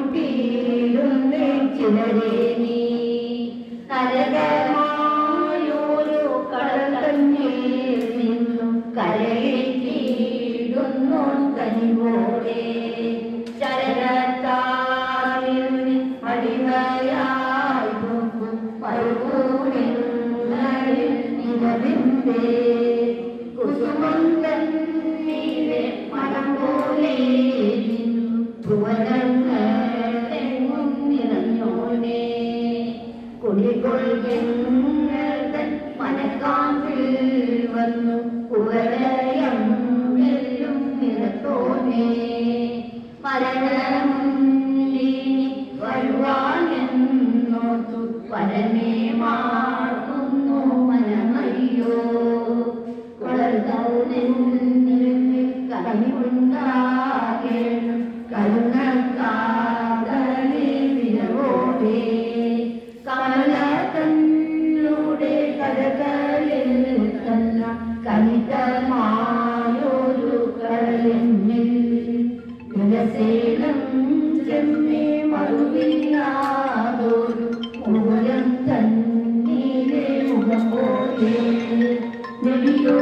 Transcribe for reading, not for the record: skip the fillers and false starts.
ഉറയൂട്ടിയിടുന്നേ ചിലരെ നീ നരകമായൊരു കടൽക്കണ്ണിൽ നിന്നും കരയേറ്റിയിടുന്നു കനിവോടെ ചരണത്താരിൽ അടിമയായി മരുഭൂമികളിൽ നിലവിന്റെ കുസുമം തന്നീരെ മനം പോലെ ഭുവനങ്ങളെങ്ങും നിറഞ്ഞോനെ കുടികൊള്ളുന്ന മനക്കാമ്പിൽ വന്നു കുവലയം എല്ലും നിറത്തോനെ മരണമുന്നി വരുവാനെന്നോർത്തു പരമേ മാറുന്നു മനമയ്യോ കനിവുണ്ടാകേണം കരുണക്കാതലേ വിരവോടെ കമലത്തന്നൂടെ കരകളിൽ തന്ന കനിതമായൊരു കടലിൽ വിലസേനം ചെമ്മേ മറുവില്ലാതൊരു മൂലം തന്നീലെ മുഖം പോലെ നെടിയോ